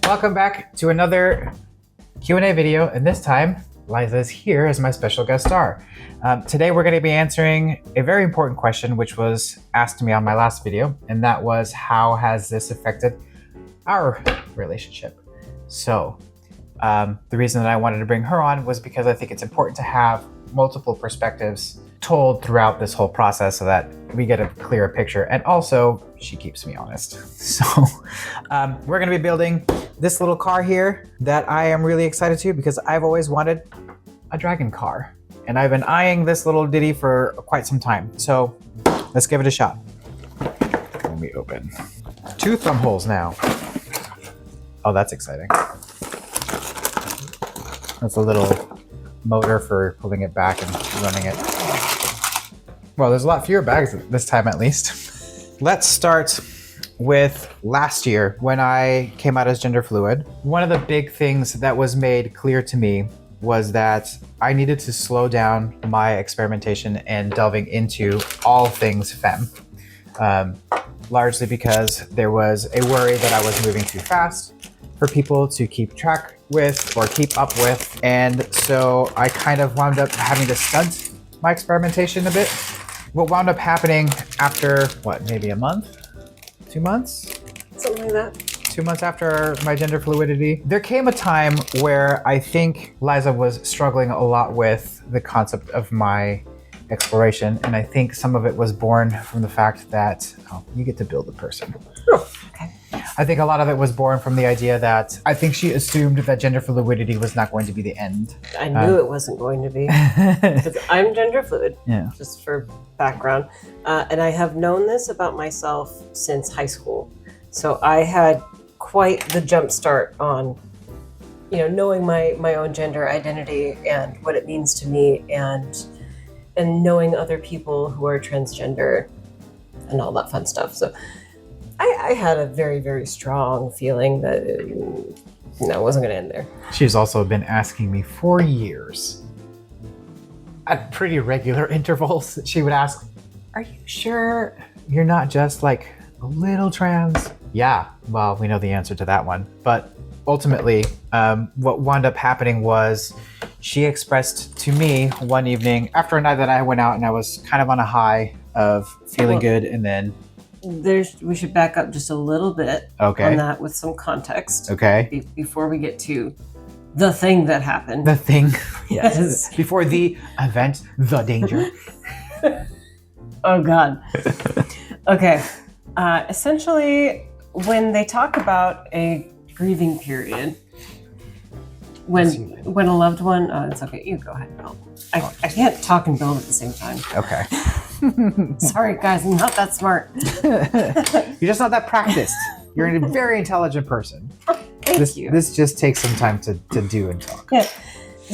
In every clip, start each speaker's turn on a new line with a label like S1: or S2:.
S1: Welcome back to another Q&A video, and this time Liza is here as my special guest star. Today we're going to be answering a very important question which was asked to me on my last video, and that was, how has this affected our relationship? So the reason that I wanted to bring her on was because I think it's important to have multiple perspectives told throughout this whole process so that we get a clearer picture, and also she keeps me honest. So we're going to be building this little car here that I am really excited to, because I've always wanted a dragon car, and I've been eyeing this little ditty for quite some time. So let's give it a shot. Let me open. 2 thumb holes now. Oh, that's exciting. That's a little motor for pulling it back and running it. Well, there's a lot fewer bags this time, at least. Let's start with last year when I came out as gender fluid. One of the big things that was made clear to me was that I needed to slow down my experimentation and delving into all things femme. Largely because there was a worry that I was moving too fast for people to keep track with or keep up with. And so I kind of wound up having to stunt my experimentation a bit. What wound up happening after, maybe a month? 2 months?
S2: Something like that.
S1: 2 months after my gender fluidity, there came a time where I think Liza was struggling a lot with the concept of my exploration. And I think some of it was born from the fact that, you get to build a person.
S2: Oh, okay.
S1: I think a lot of it was born from the idea that I think she assumed that gender fluidity was not going to be the end.
S2: I knew it wasn't going to be. Because I'm gender fluid,
S1: Yeah.
S2: just for background. And I have known this about myself since high school. So I had quite the jump start on, knowing my own gender identity and what it means to me, and knowing other people who are transgender and all that fun stuff. So I had a very, very strong feeling that it wasn't going to end there.
S1: She's also been asking me for years, at pretty regular intervals, she would ask, "Are you sure you're not just like a little trans?" Yeah, well, we know the answer to that one. But ultimately, what wound up happening was she expressed to me one evening after a night that I went out and I was kind of on a high of feeling good, and then
S2: We should back up just a little bit
S1: Okay.
S2: on that with some context.
S1: Okay.
S2: Before we get to the thing that happened.
S1: The thing.
S2: Yes.
S1: Before the event, the danger.
S2: Oh, God. Okay. Essentially, when they talk about a grieving period, when a loved one, it's okay, you go ahead, Bill. I can't talk and build at the same time.
S1: Okay.
S2: Sorry, guys, I'm not that smart.
S1: You're just not that practiced. You're a very intelligent person.
S2: Thank you.
S1: This just takes some time to do and talk.
S2: Yeah.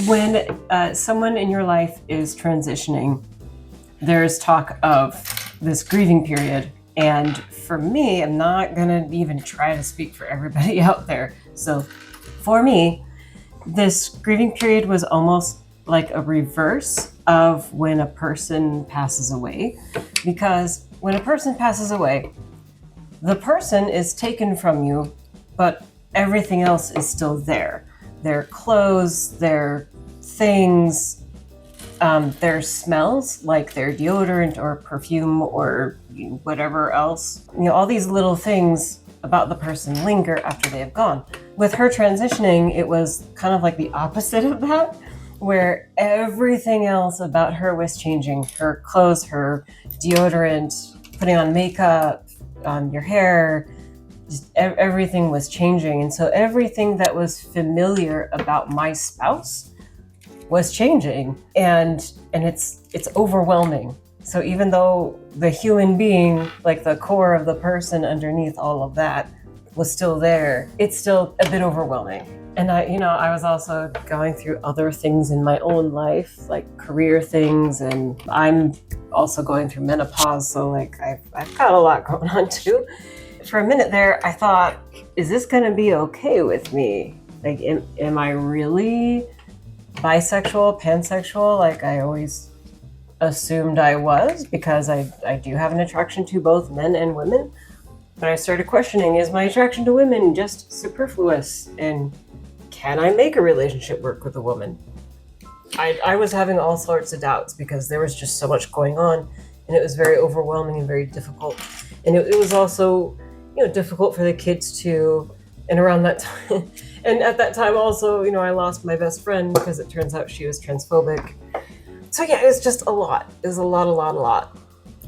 S2: When someone in your life is transitioning, there's talk of this grieving period. And for me, I'm not going to even try to speak for everybody out there. So for me, this grieving period was almost like a reverse of when a person passes away. Because when a person passes away, the person is taken from you, but everything else is still there. Their clothes, their things, their smells, like their deodorant or perfume or whatever else. All these little things about the person linger after they have gone. With her transitioning, it was kind of like the opposite of that, where everything else about her was changing. Her clothes, her deodorant, putting on makeup, your hair, just everything was changing. And so everything that was familiar about my spouse was changing, and it's overwhelming. So even though the human being, like the core of the person underneath all of that, was still there, it's still a bit overwhelming. And I was also going through other things in my own life, like career things, and I'm also going through menopause, so like I've got a lot going on too. For a minute there, I thought, is this gonna be okay with me? Like, am I really bisexual, pansexual, like I always assumed I was, because I do have an attraction to both men and women? But I started questioning, is my attraction to women just superfluous? And can I make a relationship work with a woman? I was having all sorts of doubts because there was just so much going on, and it was very overwhelming and very difficult. And it was also, difficult for the kids too. And around that time, and at that time also, I lost my best friend because it turns out she was transphobic. So yeah, it was just a lot. It was a lot.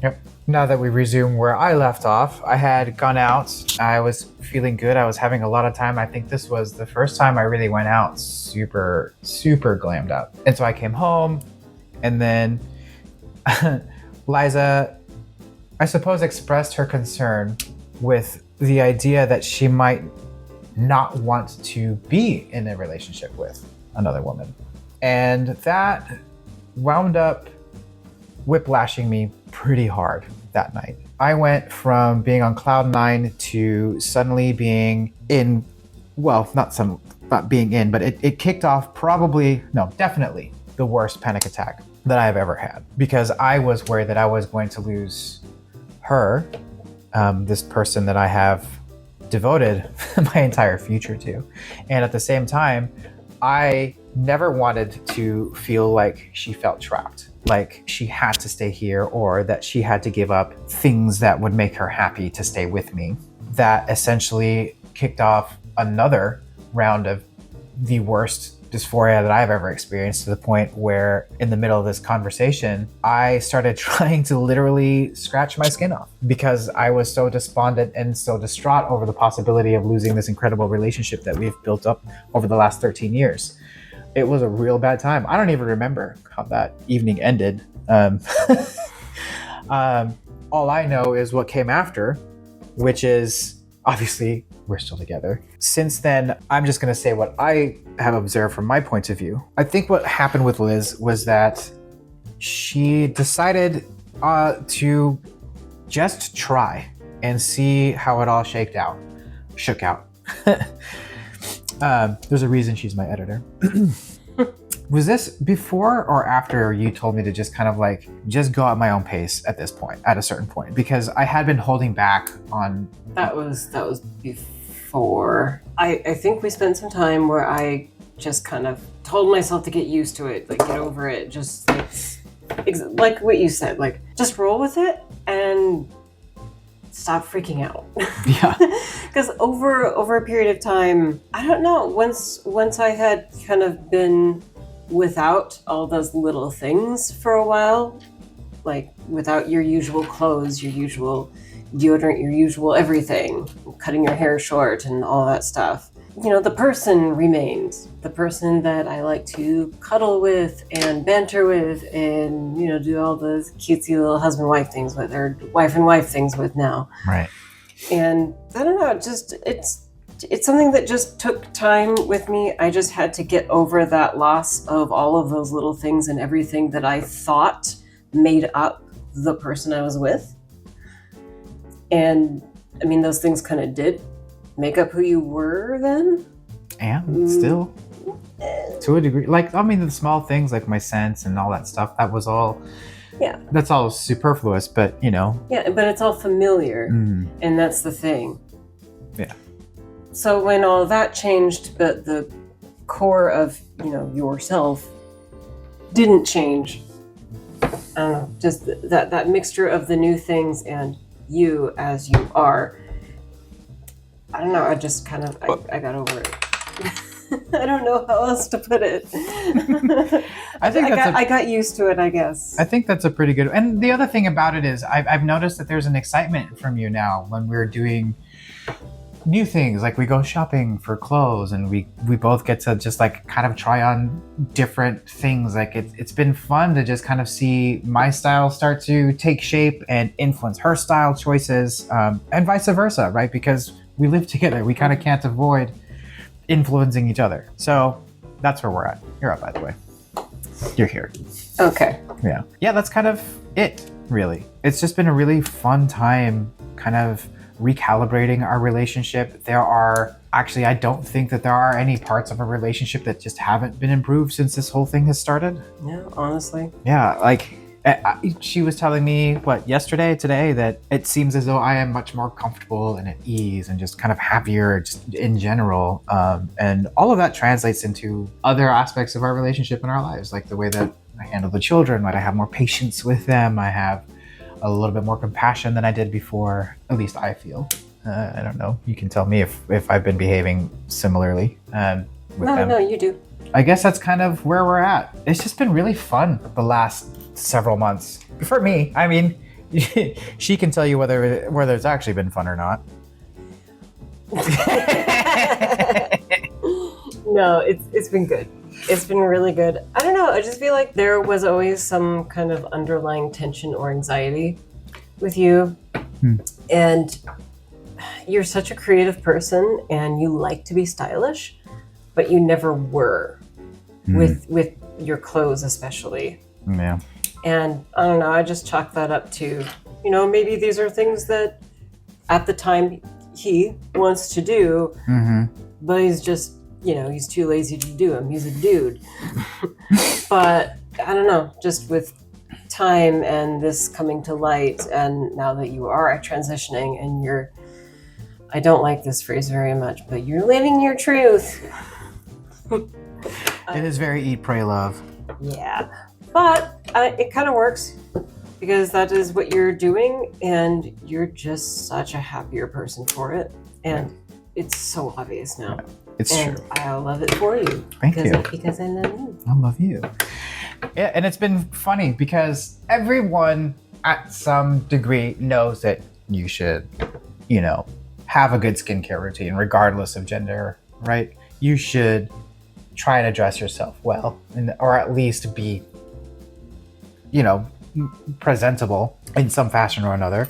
S1: Yep. Now that we resume where I left off, I had gone out. I was feeling good. I was having a lot of time. I think this was the first time I really went out super, super glammed up. And so I came home, and then Liza, I suppose, expressed her concern with the idea that she might not want to be in a relationship with another woman. And that wound up whiplashing me pretty hard that night. I went from being on cloud nine to suddenly being in, well, not being in, but it kicked off definitely the worst panic attack that I've ever had, because I was worried that I was going to lose her, this person that I have devoted my entire future to. And at the same time, I never wanted to feel like she felt trapped, like she had to stay here, or that she had to give up things that would make her happy to stay with me. That essentially kicked off another round of the worst dysphoria that I've ever experienced, to the point where in the middle of this conversation, I started trying to literally scratch my skin off because I was so despondent and so distraught over the possibility of losing this incredible relationship that we've built up over the last 13 years. It was a real bad time. I don't even remember how that evening ended. All I know is what came after, which is obviously we're still together. Since then, I'm just going to say what I have observed from my point of view. I think what happened with Liz was that she decided to just try and see how it all shook out. There's a reason she's my editor. Was this before or after you told me to just kind of just go at my own pace at a certain point? Because I had been holding back on...
S2: That was before. I think we spent some time where I just kind of told myself to get used to it, get over it, just like what you said, just roll with it and stop freaking out.
S1: Yeah.
S2: Because over a period of time, I don't know, once I had kind of been without all those little things for a while, without your usual clothes, your usual deodorant, your usual everything, cutting your hair short and all that stuff, the person remains. The person that I like to cuddle with and banter with and, do all those cutesy little husband-wife things with, or wife and wife things with now.
S1: Right.
S2: And I don't know, it's something that just took time with me. I just had to get over that loss of all of those little things and everything that I thought made up the person I was with. And I mean, those things kind of did make up who you were then.
S1: And still, to a degree, the small things like my sense and all that stuff, that was all,
S2: yeah,
S1: that's all superfluous, but
S2: Yeah, but it's all familiar. And that's the thing.
S1: Yeah.
S2: So when all that changed, but the core of, yourself didn't change, I don't know, just that mixture of the new things and you as you are, I don't know, I just kind of, I got over it. I don't know how else to put it. I got used to it, I guess.
S1: I think that's a pretty good, and the other thing about it is I've noticed that there's an excitement from you now when we're doing new things, we go shopping for clothes and we both get to just kind of try on different things. It's been fun to just kind of see my style start to take shape and influence her style choices, and vice versa, right? Because we live together, we kind of can't avoid influencing each other. So that's where we're at. You're up, by the way. You're here.
S2: Okay.
S1: Yeah, that's kind of it, really. It's just been a really fun time kind of recalibrating our relationship. I don't think that there are any parts of a relationship that just haven't been improved since this whole thing has started.
S2: Yeah, honestly.
S1: Yeah, She was telling me today, that it seems as though I am much more comfortable and at ease and just kind of happier just in general. And all of that translates into other aspects of our relationship in our lives, like the way that I handle the children, like I have more patience with them. I have a little bit more compassion than I did before. At least I feel. I don't know. You can tell me if I've been behaving similarly with them.
S2: No, you do.
S1: I guess that's kind of where we're at. It's just been really fun the last several months. For me, I mean, she can tell you whether it's actually been fun or not.
S2: No, it's been good. It's been really good. I don't know. I just feel like there was always some kind of underlying tension or anxiety with you. And you're such a creative person and you like to be stylish, but you never were with your clothes, especially.
S1: Yeah.
S2: And I don't know, I just chalk that up to, maybe these are things that at the time he wants to do, but he's just, he's too lazy to do them. He's a dude. But I don't know, just with time and this coming to light, and now that you are transitioning and I don't like this phrase very much, but you're living your truth.
S1: It is very eat, pray, love.
S2: Yeah. But it kind of works because that is what you're doing and you're just such a happier person for it. And it's so obvious now.
S1: It's
S2: and
S1: true.
S2: I love it for you.
S1: Thank you.
S2: Because I love you.
S1: I love you. Yeah, and it's been funny because everyone at some degree knows that you should, have a good skincare routine regardless of gender, right? You should try to dress yourself well, or at least be, presentable in some fashion or another.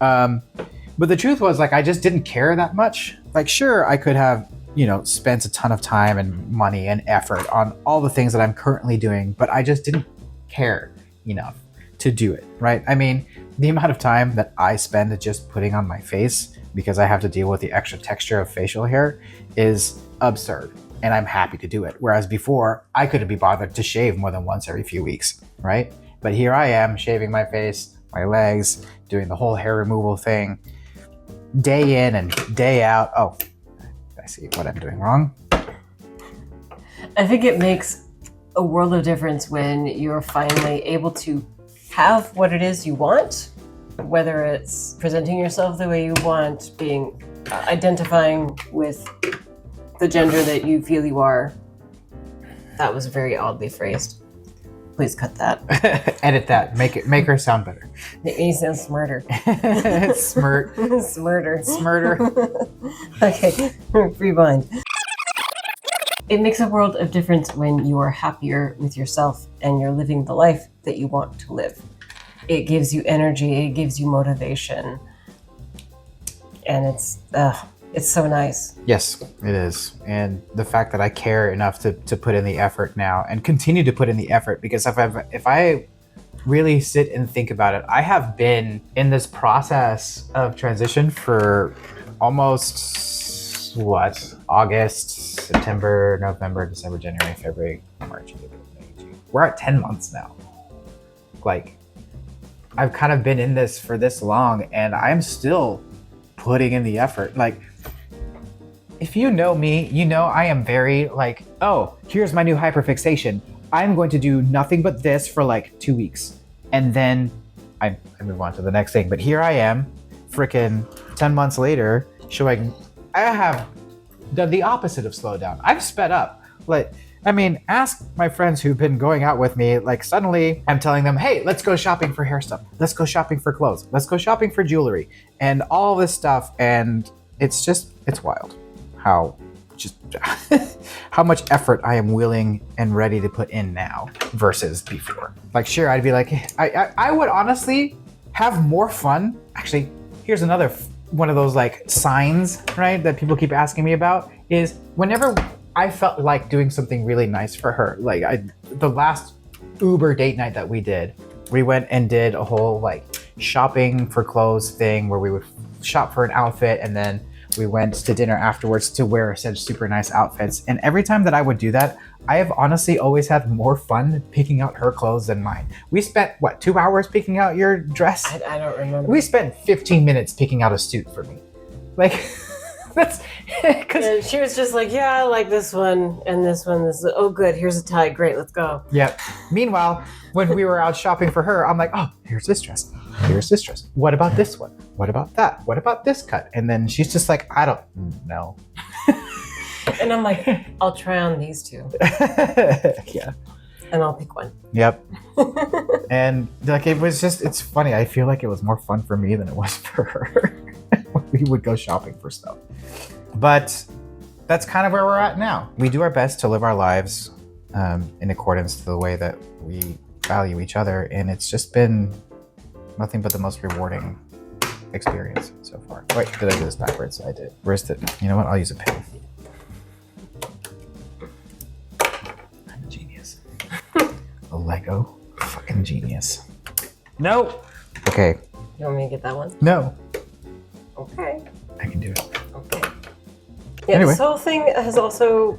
S1: But the truth was, I just didn't care that much. Sure, I could have, spent a ton of time and money and effort on all the things that I'm currently doing, but I just didn't care enough to do it, right? I mean, the amount of time that I spend just putting on my face because I have to deal with the extra texture of facial hair is absurd. And I'm happy to do it. Whereas before, I couldn't be bothered to shave more than once every few weeks, right? But here I am shaving my face, my legs, doing the whole hair removal thing, day in and day out. Oh, I see what I'm doing wrong.
S2: I think it makes a world of difference when you're finally able to have what it is you want, whether it's presenting yourself the way you want, identifying with the gender that you feel you are. That was very oddly phrased. Please cut that.
S1: Edit that. Make her sound better.
S2: Make me sound smarter.
S1: Smirt.
S2: Smurder.
S1: Smurder.
S2: Okay, rewind. It makes a world of difference when you are happier with yourself and you're living the life that you want to live. It gives you energy, it gives you motivation. And it's so nice.
S1: Yes, it is. And the fact that I care enough to put in the effort now and continue to put in the effort, because if I really sit and think about it, I have been in this process of transition for almost August, September, November, December, January, February, March, April, May, June. We're at 10 months now. I've kind of been in this for this long and I'm still putting in the effort. If you know me, I am very oh, here's my new hyperfixation. I'm going to do nothing but this for 2 weeks. And then I move on to the next thing. But here I am, freaking 10 months later, showing I have done the opposite of slow down. I've sped up. Ask my friends who've been going out with me, suddenly I'm telling them, hey, let's go shopping for hair stuff. Let's go shopping for clothes. Let's go shopping for jewelry and all this stuff. And it's wild how much effort I am willing and ready to put in now versus before. Sure, I'd be I would honestly have more fun. Actually, here's another one of those signs, right, that people keep asking me about is whenever I felt like doing something really nice for her. The last Uber date night that we did, we went and did a whole shopping for clothes thing where we would shop for an outfit and then We went to dinner afterwards to wear such super nice outfits. And every time that I would do that, I have honestly always had more fun picking out her clothes than mine. We spent, what, 2 hours picking out your dress?
S2: I don't remember.
S1: We spent 15 minutes picking out a suit for me. Like, that's because
S2: And she was just like, yeah, I like this one and this one. Oh, good. Here's a tie. Great. Let's go.
S1: Yep. Meanwhile, when we were out shopping for her, I'm like, oh, here's this dress. Here's this dress. What about this one? What about that? What about this cut? And then she's just like, I don't know.
S2: And I'm like, I'll try on these two
S1: Yeah.
S2: and I'll pick one.
S1: Yep. And like, it's funny. I feel like it was more fun for me than it was for her when we would go shopping for stuff. But that's kind of where we're at now. We do our best to live our lives in accordance to the way that we value each other. And it's just been nothing but the most rewarding experience so far. Wait, did I do this backwards? I did. Where's the, you know what? I'll use a pen. I'm a genius. A Lego fucking genius. No. Okay.
S2: You want me to get that one?
S1: No.
S2: Okay.
S1: I can do it.
S2: Okay. Yeah,
S1: Anyway.
S2: this whole thing has also,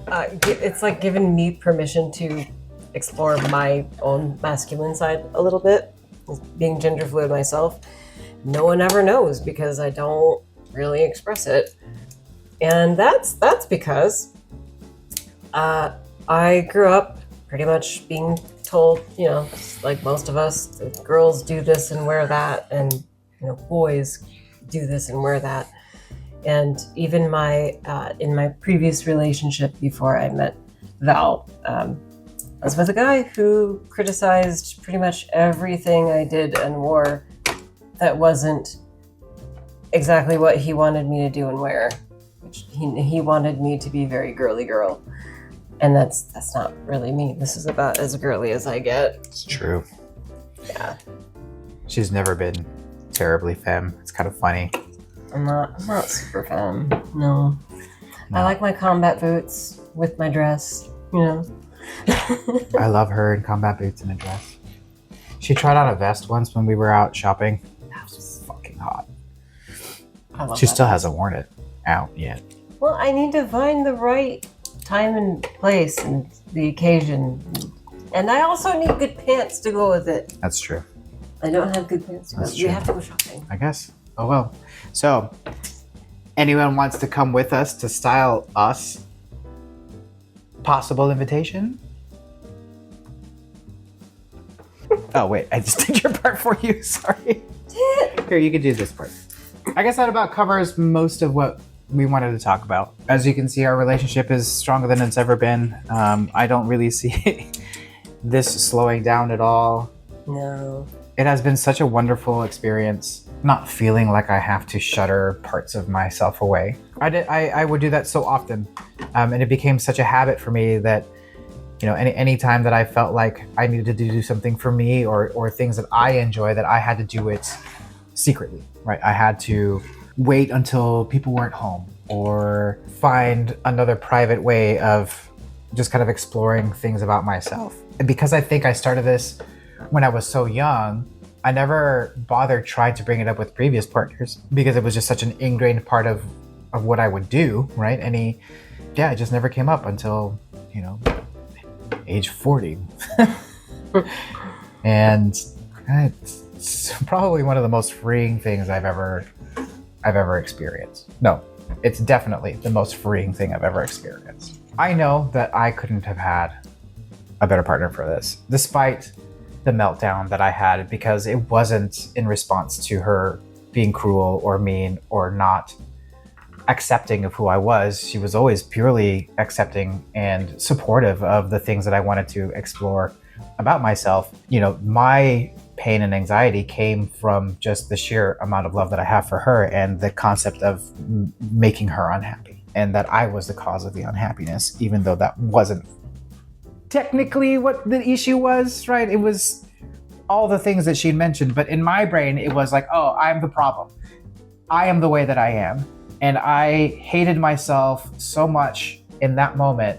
S2: it's like given me permission to explore my own masculine side a little bit. Being gender fluid myself, no one ever knows because I don't really express it. And that's because I grew up pretty much being told, you know, like most of us, that girls do this and wear that, and you know, boys do this and wear that. And even my in my previous relationship before I met Val, I was with a guy who criticized pretty much everything I did and wore that wasn't exactly what he wanted me to do and wear. Which he wanted me to be very girly girl. And that's not really me. This is about as girly as I get.
S1: It's true.
S2: Yeah.
S1: She's never been terribly femme. It's kind of funny.
S2: I'm not super femme. No. I like my combat boots with my dress, you know.
S1: I love her in combat boots and a dress. She tried on a vest once when we were out shopping. That was fucking hot.
S2: I love
S1: She
S2: that.
S1: still hasn't worn it out yet.
S2: Well, I need to find the right time and place and the occasion. And I also need good pants to go with it.
S1: That's true.
S2: I don't have good pants to go.
S1: That's
S2: You
S1: true.
S2: have to go shopping.
S1: I guess. Oh well. So, anyone wants to come with us to style us? Possible invitation? Oh wait, I just did your part for you. Sorry. Here, you can do this part. I guess that about covers most of what we wanted to talk about. As you can see, our relationship is stronger than it's ever been. I don't really see this slowing down at all.
S2: No.
S1: It has been such a wonderful experience, not feeling like I have to shutter parts of myself away. I would do that so often, and it became such a habit for me that, you know, any time that I felt like I needed to do something for me or things that I enjoy, that I had to do it secretly, right? I had to wait until people weren't home or find another private way of just kind of exploring things about myself. And because I think I started this when I was so young, I never bothered trying to bring it up with previous partners because it was just such an ingrained part of what I would do, right? It just never came up until, you know, age 40. And it's probably one of the most freeing things I've ever experienced. No, it's definitely the most freeing thing I've ever experienced. I know that I couldn't have had a better partner for this, despite the meltdown that I had, because it wasn't in response to her being cruel or mean or not accepting of who I was. She was always purely accepting and supportive of the things that I wanted to explore about myself. You know, my pain and anxiety came from just the sheer amount of love that I have for her and the concept of making her unhappy, and that I was the cause of the unhappiness, even though that wasn't technically what the issue was, right? It was all the things that she mentioned, but in my brain, it was like, oh, I'm the problem. I am the way that I am. And I hated myself so much in that moment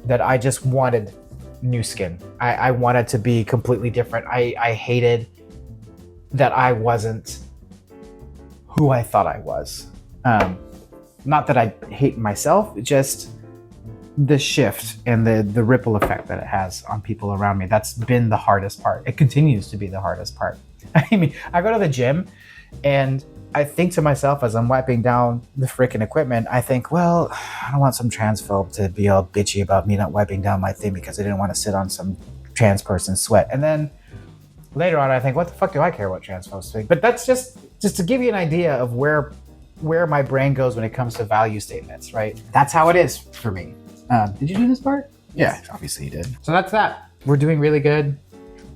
S1: that I just wanted new skin. I wanted to be completely different. I hated that I wasn't who I thought I was. Not that I hate myself, just the shift and the ripple effect that it has on people around me. That's been the hardest part. It continues to be the hardest part. I mean, I go to the gym and I think to myself as I'm wiping down the freaking equipment, I think, well, I don't want some transphobe to be all bitchy about me not wiping down my thing because I didn't want to sit on some trans person's sweat. And then later on, I think, what the fuck do I care what trans folks think? But that's just to give you an idea of where my brain goes when it comes to value statements, right? That's how it is for me. Did you do this part?
S2: Yes.
S1: Yeah, obviously you did. So that's that. We're doing really good.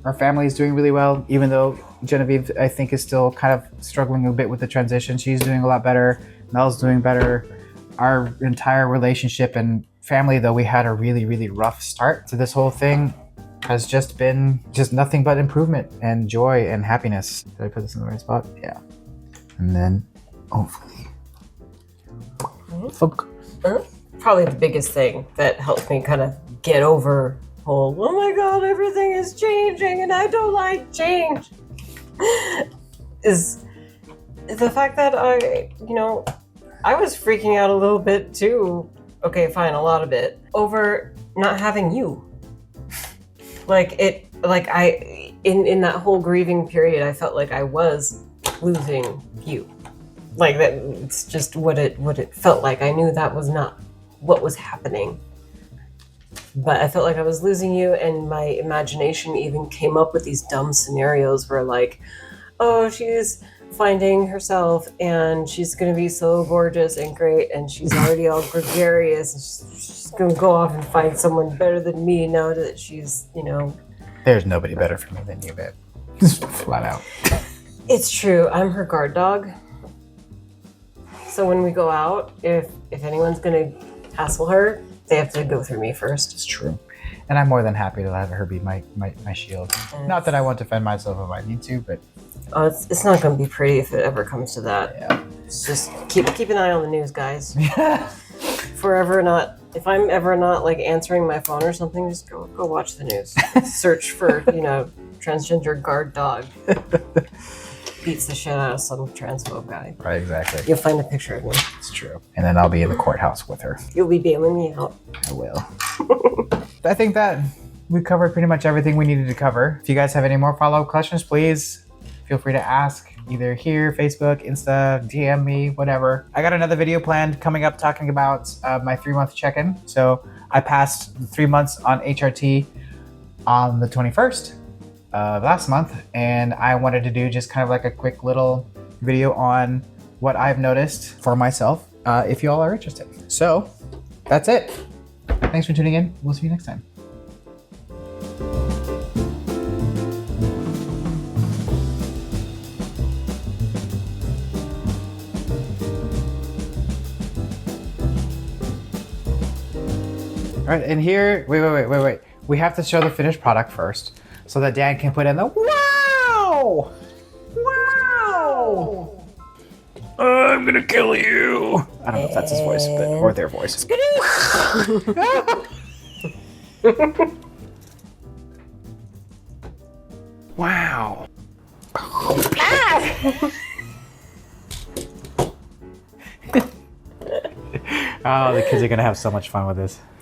S1: Our family is doing really well, even though Genevieve, I think, is still kind of struggling a bit with the transition. She's doing a lot better. Mel's doing better. Our entire relationship and family, though we had a really, really rough start to this whole thing, has just been nothing but improvement and joy and happiness. Did I put this in the right spot? Yeah. And then, hopefully.
S2: Probably the biggest thing that helped me kind of get over whole, oh my god, everything is changing and I don't like change, is the fact that I was freaking out a little bit too. Okay, fine, a lot of it over not having you. In that whole grieving period, I felt like I was losing you. Like that, it's just what it felt like. I knew that was not what was happening. But I felt like I was losing you, and my imagination even came up with these dumb scenarios where, like, oh, she's finding herself and she's going to be so gorgeous and great, and she's already all gregarious, and she's going to go off and find someone better than me now that she's,
S1: There's nobody better for me than you, babe. Just flat out.
S2: It's true. I'm her guard dog. So when we go out, if anyone's going to hassle her, they have to go through me first.
S1: It's true. And I'm more than happy to have her be my shield. Not that I won't defend myself if I need to, but...
S2: Oh, it's not going to be pretty if it ever comes to that.
S1: Yeah.
S2: Just keep an eye on the news, guys. If I'm ever not like answering my phone or something, just go watch the news. Search for, transgender guard dog. Beats the shit out of some transphobe guy.
S1: Right, exactly.
S2: You'll find a picture of me.
S1: It's true. And then I'll be in the courthouse with her.
S2: You'll be bailing me out.
S1: I will. I think that we covered pretty much everything we needed to cover. If you guys have any more follow-up questions, please feel free to ask either here, Facebook, Insta, DM me, whatever. I got another video planned coming up talking about my 3-month check-in. So I passed 3 months on HRT on the 21st. Last month, and I wanted to do just kind of like a quick little video on what I've noticed for myself, if you all are interested. So that's it. Thanks for tuning in. We'll see you next time. All right, and here, wait. We have to show the finished product first, so that Dan can put in the wow! Wow! I'm gonna kill you! I don't know if that's his voice, or their voice. Wow. Oh, the kids are gonna have so much fun with this.